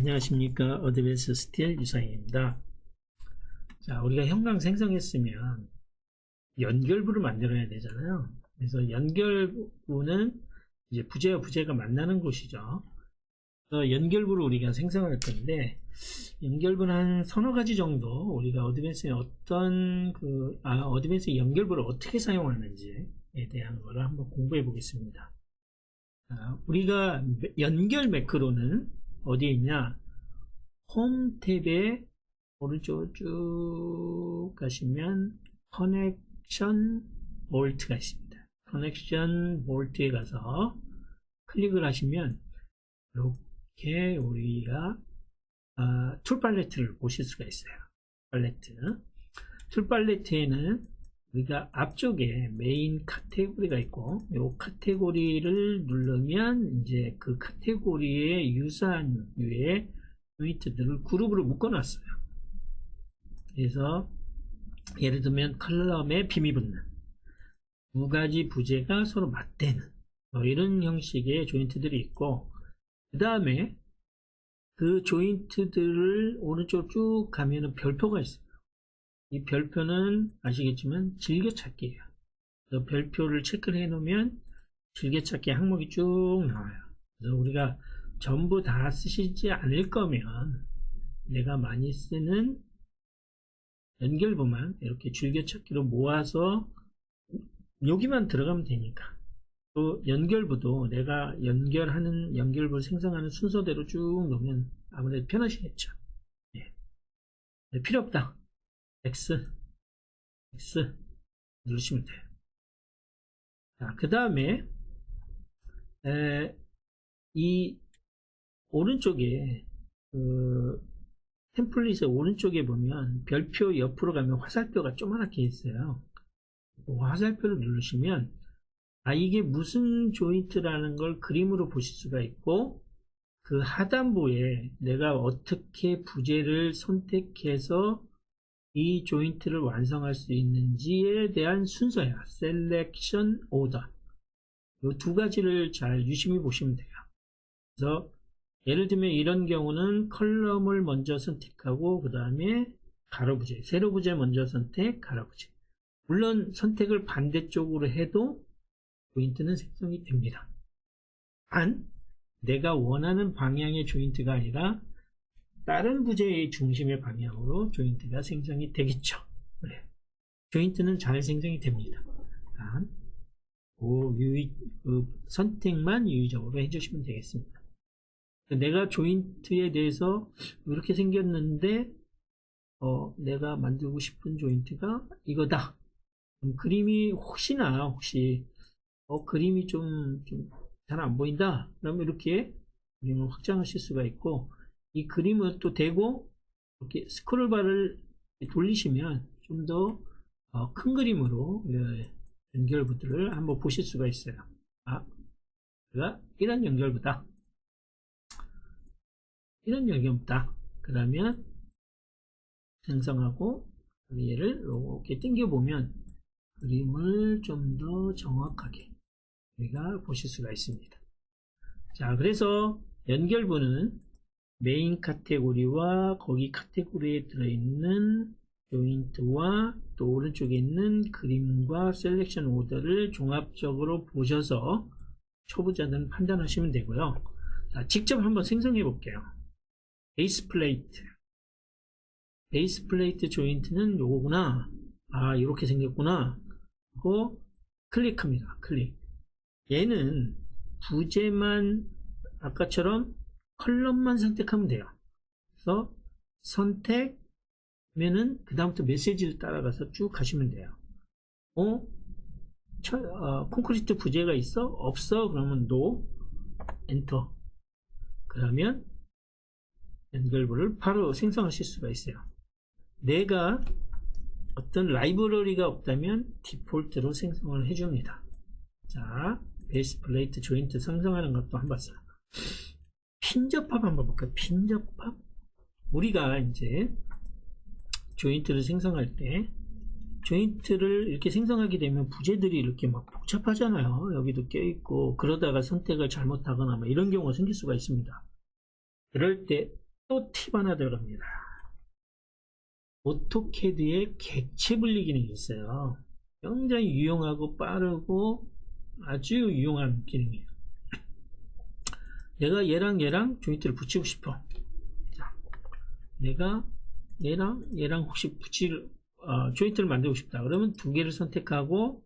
안녕하십니까. 어드밴스 스틸 유상입니다. 자, 우리가 형광 생성했으면 연결부를 만들어야 되잖아요. 그래서 연결부는 이제 부재와 부재가 만나는 곳이죠. 그래서 연결부를 우리가 생성할 건데, 연결부는 한 서너 가지 정도 우리가 어드밴스에 어드밴스 연결부를 어떻게 사용하는지에 대한 거를 한번 공부해 보겠습니다. 우리가 연결 매크로는 어디에 있냐? 홈 탭에 오른쪽으로 쭉 가시면 커넥션 볼트가 있습니다. 커넥션 볼트에 가서 클릭을 하시면 이렇게 우리가 툴 팔레트를 보실 수가 있어요. 툴 팔레트에는 우리가 앞쪽에 메인 카테고리가 있고, 이 카테고리를 누르면 이제 그 카테고리에 유사한 류의 조인트들을 그룹으로 묶어놨어요. 그래서 예를 들면 컬럼에 빔이 붙는 두 가지 부재가 서로 맞대는 이런 형식의 조인트들이 있고, 그 다음에 그 조인트들을 오른쪽 쭉 가면은 별표가 있어요. 이 별표는 아시겠지만 즐겨찾기예요. 그래서 별표를 체크를 해 놓으면 즐겨찾기 항목이 쭉 나와요. 그래서 우리가 전부 다 쓰시지 않을 거면 내가 많이 쓰는 연결부만 이렇게 즐겨찾기로 모아서 여기만 들어가면 되니까, 또 연결부도 내가 연결부를 생성하는 순서대로 쭉 놓으면 아무래도 편하시겠죠. 예. 필요 없다. X 누르시면 돼요. 자, 그 다음에 이 오른쪽에 템플릿의 오른쪽에 보면 별표 옆으로 가면 화살표가 조그맣게 있어요. 그 화살표를 누르시면 이게 무슨 조인트라는 걸 그림으로 보실 수가 있고, 그 하단부에 내가 어떻게 부재를 선택해서 이 조인트를 완성할 수 있는지에 대한 순서야. 셀렉션 오더. 이 두 가지를 잘 유심히 보시면 돼요. 그래서 예를 들면 이런 경우는 컬럼을 먼저 선택하고 그 다음에 가로부재, 세로부재 먼저 선택, 가로부재. 물론 선택을 반대쪽으로 해도 조인트는 생성이 됩니다. 단 내가 원하는 방향의 조인트가 아니라 다른 부재의 중심의 방향으로 조인트가 생성이 되겠죠. 네. 조인트는 잘 생성이 됩니다. 그 선택만 유의적으로 해주시면 되겠습니다. 내가 조인트에 대해서 이렇게 생겼는데 내가 만들고 싶은 조인트가 이거다. 그림이 혹시 그림이 좀 잘 안 보인다. 그러면 이렇게 그림을 확장하실 수가 있고, 이 그림을 또 대고 이렇게 스크롤바를 돌리시면 좀 더 큰 그림으로 연결부들을 한번 보실 수가 있어요. 제가 이런 연결부다. 이런 연결부다. 그러면 생성하고 얘를 이렇게 당겨보면 그림을 좀 더 정확하게 우리가 보실 수가 있습니다. 자, 그래서 연결부는 메인 카테고리와 거기 카테고리에 들어있는 조인트와 또 오른쪽에 있는 그림과 셀렉션 오더를 종합적으로 보셔서 초보자들은 판단하시면 되고요. 자, 직접 한번 생성해 볼게요. 베이스 플레이트 조인트는 요거구나. 이렇게 생겼구나. 하고 클릭합니다. 얘는 부재만 아까처럼 컬럼만 선택하면 돼요. 그래서 선택면은 그 다음부터 메시지를 따라가서 쭉 가시면 돼요. 콘크리트 부재가 있어? 없어? 그러면 NO, 엔터. 그러면 연결부를 바로 생성하실 수가 있어요. 내가 어떤 라이브러리가 없다면 디폴트로 생성을 해줍니다. 자, 베이스 플레이트 조인트 생성하는 것도 한번 봐요. 핀접합 한번 볼까요? 핀접합. 우리가 이제 조인트를 생성할 때 조인트를 이렇게 생성하게 되면 부재들이 이렇게 막 복잡하잖아요. 여기도 껴있고, 그러다가 선택을 잘못하거나 이런 경우가 생길 수가 있습니다. 그럴 때 또 팁 하나 들어갑니다. 오토캐드에 객체 분리 기능이 있어요. 굉장히 유용하고 빠르고 아주 유용한 기능이에요. 내가 얘랑 조인트를 붙이고 싶어. 자, 내가 얘랑 혹시 조인트를 만들고 싶다. 그러면 두 개를 선택하고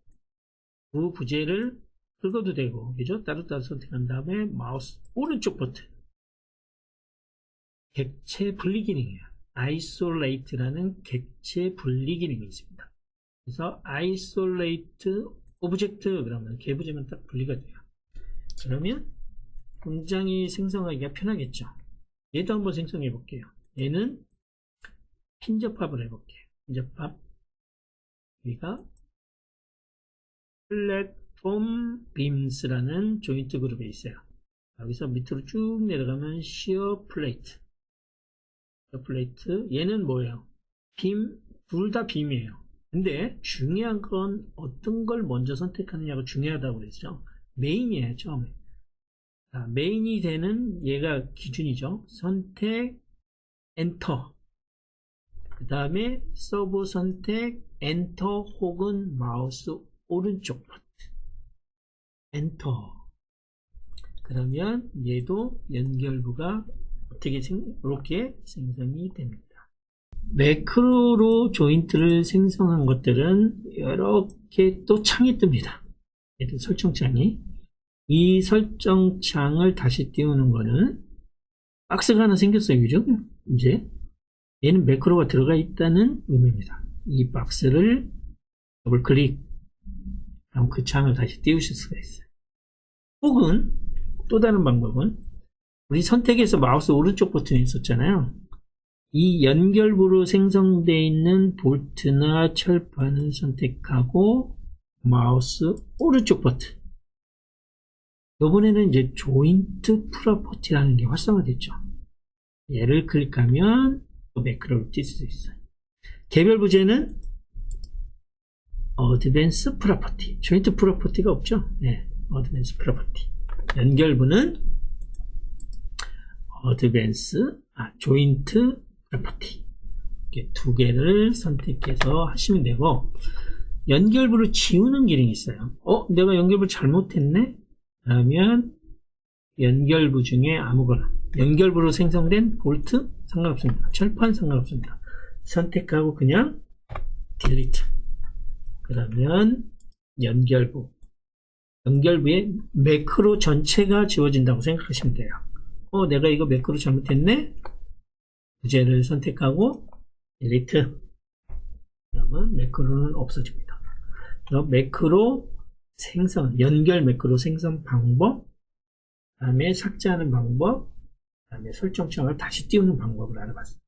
그 부재를 긁어도 되고, 그죠? 따로따로 선택한 다음에 마우스 오른쪽 버튼. 객체 분리 기능이에요. isolate라는 객체 분리 기능이 있습니다. 그래서 isolate object 그러면 개부재만 딱 분리가 돼요. 그러면 굉장히 생성하기가 편하겠죠. 얘도 한번 생성해 볼게요. 얘는 핀접합을 해볼게요. 핀접합. 여기가 플랫폼 빔스라는 조인트 그룹에 있어요. 여기서 밑으로 쭉 내려가면 shear plate. 얘는 뭐예요? 둘 다 빔이에요. 근데 중요한 건 어떤 걸 먼저 선택하느냐가 중요하다고 그랬죠. 메인이에요, 처음에. 자, 메인이 되는 얘가 기준이죠. 선택, 엔터. 그 다음에 서브 선택, 엔터 혹은 마우스 오른쪽 버튼. 엔터. 그러면 얘도 연결부가 이렇게 생성이 됩니다. 매크로로 조인트를 생성한 것들은 이렇게 또 창이 뜹니다. 얘도 설정창이. 이 설정창을 다시 띄우는 거는 박스가 하나 생겼어요. 그죠? 이제 얘는 매크로가 들어가 있다는 의미입니다. 이 박스를 더블 클릭 하면 그 창을 다시 띄우실 수가 있어요. 혹은 또 다른 방법은 우리 선택에서 마우스 오른쪽 버튼이 있었잖아요. 이 연결부로 생성되어 있는 볼트나 철판을 선택하고 마우스 오른쪽 버튼. 이번에는 이제 조인트 프로퍼티라는 게 활성화됐죠. 얘를 클릭하면 매크로를 띄울 수 있어요. 개별 부재는 어드밴스 프로퍼티. 조인트 프로퍼티가 없죠. 네, 어드밴스 프로퍼티. 연결부는 조인트 프로퍼티. 이렇게 두 개를 선택해서 하시면 되고, 연결부를 지우는 기능이 있어요. 내가 연결부 잘못했네? 그러면 연결부 중에 아무거나, 연결부로 생성된 볼트 상관없습니다. 철판 상관없습니다. 선택하고 그냥 딜리트. 그러면 연결부에 매크로 전체가 지워진다고 생각하시면 돼요. 내가 이거 매크로 잘못했네? 부재를 선택하고 딜리트. 그러면 매크로는 없어집니다. 매크로 생성, 연결 매크로 생성 방법, 그 다음에 삭제하는 방법, 그 다음에 설정창을 다시 띄우는 방법을 알아봤습니다.